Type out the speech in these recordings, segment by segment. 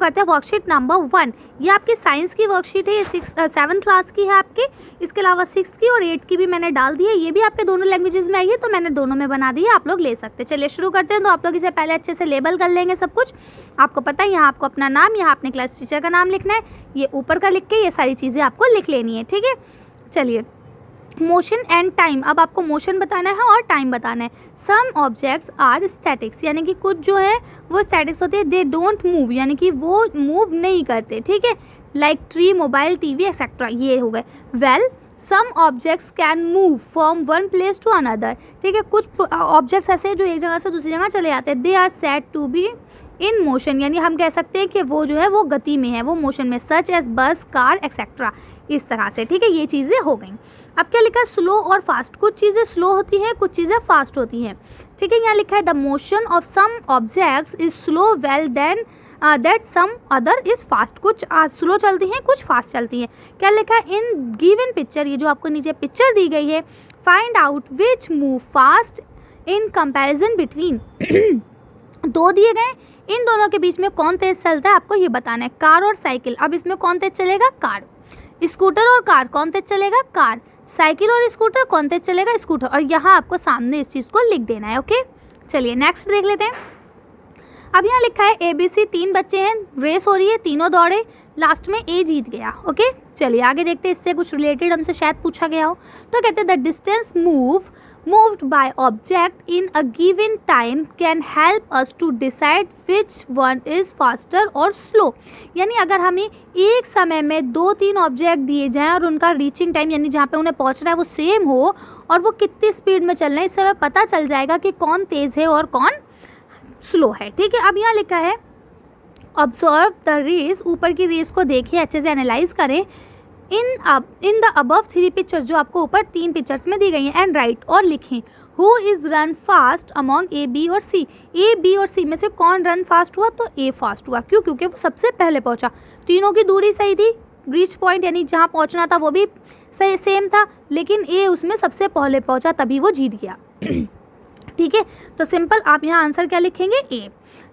करते हैं worksheet number 1। ये आपकी साइंस की वर्कशीट है, ये 7th क्लास की है आपके। इसके अलावा 6th की और 8th की भी मैंने डाल दी है। ये भी आपके दोनों लैंग्वेजेस में आई है, तो मैंने दोनों में बना दी है, आप लोग ले सकते हैं। चलिए शुरू करते हैं। तो आप लोग इसे पहले अच्छे से लेबल कर लेंगे सब कुछ। आपको पता है यहाँ आपको अपना नाम, यहाँ अपने क्लास टीचर का नाम लिखना है, ये ऊपर का लिख के ये सारी चीज़ें आपको लिख लेनी है, ठीक है। चलिए, मोशन एंड टाइम, अब आपको मोशन बताना है और टाइम बताना है। सम ऑब्जेक्ट्स आर स्टैटिक्स, यानी कि कुछ जो है वो स्टैटिक्स होते हैं। दे डोंट मूव, यानी कि वो मूव नहीं करते, ठीक है। Like tree, mobile, TV etcetera, ये हो गए। Well some objects can move from one place to another, ठीक है। कुछ ऑब्जेक्ट्स ऐसे हैं जो एक जगह से दूसरी जगह चले जाते हैं। They are said to be in motion, यानी हम कह सकते हैं कि वो जो है वो गति में है, वो मोशन में। सच एज बस, कार एक्सेट्रा, इस तरह से, ठीक है। ये चीज़ें हो गई। अब क्या लिखा है, स्लो और फास्ट। कुछ चीज़ें स्लो होती हैं, कुछ चीज़ें फास्ट होती हैं, ठीक है। यहाँ लिखा है the motion of some objects is slow well then that some other is fast. कुछ स्लो चलती हैं, कुछ फास्ट चलती हैं। क्या लिखा है, इन गिवन पिक्चर, ये जो आपको नीचे पिक्चर दी गई है, find out which move fast in comparison between. दो दिए गए, इन दोनों के बीच में कौन तेज चलता है आपको ये बताना है। कार और साइकिल, अब इसमें कौन तेज चलेगा, कार। स्कूटर और कार, कौन तेज चलेगा, कार। साइकिल और स्कूटर, कौन तेज चलेगा, स्कूटर। और यहाँ आपको सामने इस चीज़ को लिख देना है, ओके। चलिए नेक्स्ट देख लेते हैं। अब यहाँ लिखा है ABC, 3 बच्चे हैं, रेस हो रही है, तीनों दौड़े, लास्ट में A जीत गया, ओके। चलिए आगे देखते हैं, इससे कुछ रिलेटेड हमसे शायद पूछा गया हो। तो कहते हैं the distance moved by object in a given time can help us to decide which one is faster or slow। यानी अगर हमें एक समय में 2-3 ऑब्जेक्ट दिए जाएं और उनका रीचिंग टाइम, यानी जहाँ पे उन्हें पहुँचना है वो सेम हो, और वो कितनी स्पीड में चल रहे हैं, इससे हमें पता चल जाएगा कि कौन तेज़ है और कौन स्लो है, ठीक है। अब यहाँ लिखा है ऑब्जर्व द रेस, ऊपर की रेस को देखिए, अच्छे से एनालाइज करें। इन द अबव 3 पिक्चर्स, जो आपको ऊपर 3 पिक्चर्स में दी गई हैं, एंड राइट, और लिखें who is run fast among A, B और C। A, B और C में से कौन रन फास्ट हुआ, तो A फास्ट हुआ। क्यों, क्योंकि वो सबसे पहले पहुंचा। तीनों की दूरी सही थी, रीच पॉइंट यानी जहाँ पहुंचना था वो भी सही सेम था, लेकिन A उसमें सबसे पहले पहुंचा, तभी वो जीत गया, ठीक है। तो सिंपल, आप यहाँ आंसर क्या लिखेंगे, A।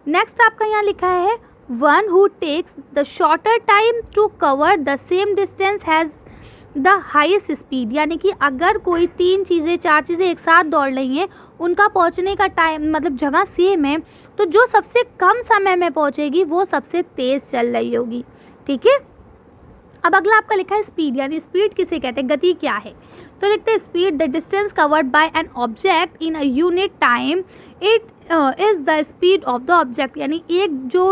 नेक्स्ट आपका यहाँ लिखा है one who takes the shorter time to cover the same distance has the highest speed. यानी कि अगर कोई 3 चीज़ें 4 चीज़ें एक साथ दौड़ रही हैं, उनका पहुंचने का टाइम मतलब जगह सेम है, तो जो सबसे कम समय में पहुंचेगी वो सबसे तेज़ चल रही होगी, ठीक है। अब अगला आपका लिखा है स्पीड, यानी स्पीड किसे कहते हैं, गति क्या है। तो लिखते हैं speed the distance covered by an object in a unit time, it is the speed of the object. यानी एक जो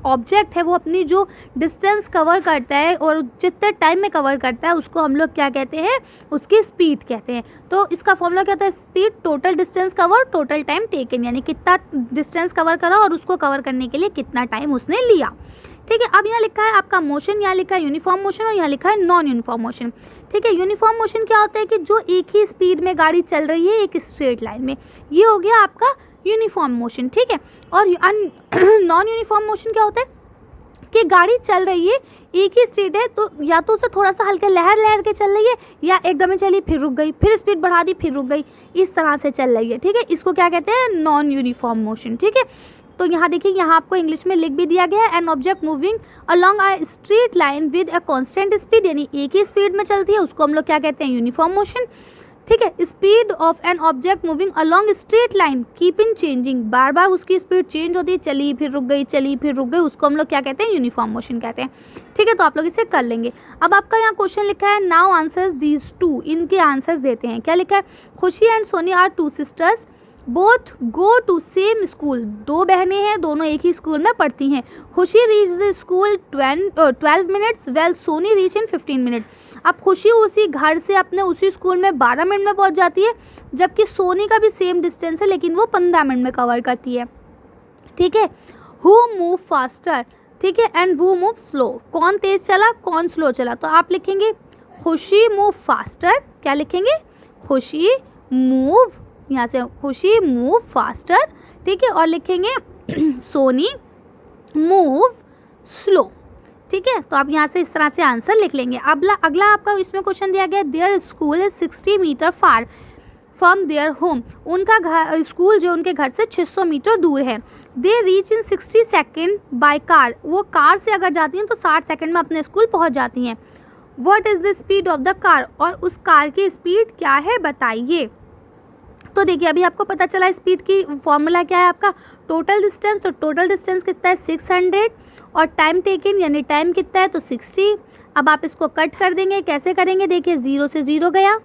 ऑब्जेक्ट है वो अपनी जो डिस्टेंस कवर करता है और जितने टाइम में कवर करता है उसको हम लोग क्या कहते हैं, उसकी स्पीड कहते हैं। तो इसका फॉर्मूला क्या होता है, speed total distance cover total time taken, यानी कितना डिस्टेंस कवर करा और उसको कवर करने के लिए कितना टाइम उसने लिया, ठीक है। अब यहाँ लिखा है आपका मोशन, यहाँ लिखा है यूनिफॉर्म मोशन और यहाँ लिखा है नॉन यूनिफॉर्म मोशन, ठीक है। यूनिफॉर्म मोशन क्या होता है कि जो एक ही स्पीड में गाड़ी चल रही है एक स्ट्रेट लाइन में, ये हो गया आपका यूनिफॉर्म मोशन, ठीक है। और नॉन यूनिफॉर्म मोशन क्या होता है कि गाड़ी चल रही है, एक ही स्पीड है, तो या तो उसे थोड़ा सा हल्का लहर के चल रही है, या एकदम चली फिर रुक गई, फिर स्पीड बढ़ा दी फिर रुक गई, इस तरह से चल रही है, ठीक है। इसको क्या कहते हैं, नॉन यूनिफॉर्म मोशन, ठीक है। तो यहाँ देखिए, यहाँ आपको इंग्लिश में लिख भी दिया गया है, N object moving along a straight line with a constant speed, यानी एक ही स्पीड में चलती है, उसको हम लोग क्या कहते हैं, यूनिफॉर्म मोशन, ठीक है। Speed of an object moving along straight line keep in changing, बार बार उसकी स्पीड चेंज होती है, चली फिर रुक गई, चली फिर रुक गई, उसको हम लोग क्या कहते हैं, यूनिफॉर्म मोशन कहते हैं, ठीक है। तो आप लोग इसे कर लेंगे। अब आपका यहाँ क्वेश्चन लिखा है नाउ आंसर्स दीज टू, इनके आंसर्स देते हैं। क्या लिखा है, Khushi and Soni are 2 sisters, both go to same school. 2 बहनें हैं, दोनों एक ही स्कूल में पढ़ती हैं। Khushi reach the school 12 minutes, well Soni reach in 15 minute. अब खुशी उसी घर से अपने उसी स्कूल में 12 मिनट में पहुंच जाती है, जबकि सोनी का भी सेम डिस्टेंस है लेकिन वो 15 मिनट में कवर करती है, ठीक है। हु मूव फास्टर, ठीक है, एंड वो मूव स्लो, कौन तेज चला कौन स्लो चला। तो आप लिखेंगे खुशी मूव फास्टर, क्या लिखेंगे, खुशी मूव, यहाँ से खुशी मूव फास्टर, ठीक है, और लिखेंगे सोनी मूव स्लो, ठीक है। तो आप यहाँ से इस तरह से आंसर लिख लेंगे। अगला आपका इसमें क्वेश्चन दिया गया, their school is 60 metre far from their home, उनका स्कूल जो उनके घर से 600 मीटर दूर है। They reach in 60 second by car, वो कार से अगर जाती हैं तो 60 सेकेंड में अपने स्कूल पहुंच जाती हैं। What is the speed of the car, और उस कार की स्पीड क्या है बताइए। तो देखिए अभी आपको पता चला स्पीड की फॉर्मूला क्या है आपका, टोटल डिस्टेंस, तो टोटल डिस्टेंस कितना है 600, और टाइम टेकन यानी टाइम कितना है तो 60। अब आप इसको कट कर देंगे, कैसे करेंगे, देखिए 0 से 0 गया,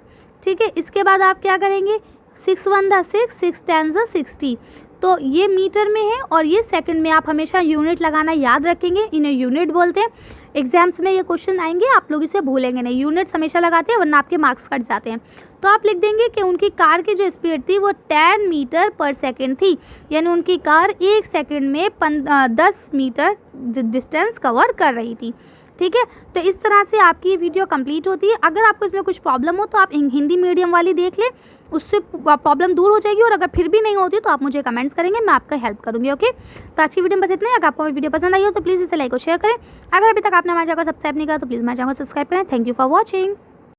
ठीक है। इसके बाद आप क्या करेंगे, 6 1 द 6, 6 10 द 60, तो ये मीटर में है और ये सेकंड में। आप हमेशा यूनिट लगाना याद रखेंगे, इन्हें यूनिट बोलते हैं। एग्जाम्स में ये क्वेश्चन आएंगे, आप लोग इसे भूलेंगे नहीं, यूनिट्स हमेशा लगाते हैं वरना आपके मार्क्स कट जाते हैं। तो आप लिख देंगे कि उनकी कार की जो स्पीड थी वो 10 मीटर पर सेकंड थी, यानी उनकी कार 1 सेकंड में 10 मीटर डिस्टेंस कवर कर रही थी, ठीक है। तो इस तरह से आपकी ये वीडियो कंप्लीट होती है। अगर आपको इसमें कुछ प्रॉब्लम हो तो आप हिंदी मीडियम वाली देख लें, उससे प्रॉब्लम दूर हो जाएगी। और अगर फिर भी नहीं होती तो आप मुझे कमेंट्स करेंगे, मैं आपका हेल्प करूँगी, ओके। तो अच्छी वीडियो बस इतना ही। अगर आपको मेरी वीडियो पसंद आई हो तो प्लीज़ इसे लाइक और शेयर करें। अगर अभी तक आपने हमारे चैनल को सब्सक्राइब नहीं करा तो प्लीज़ हमारे चैनल को सब्सक्राइब करें। Thank you for watching.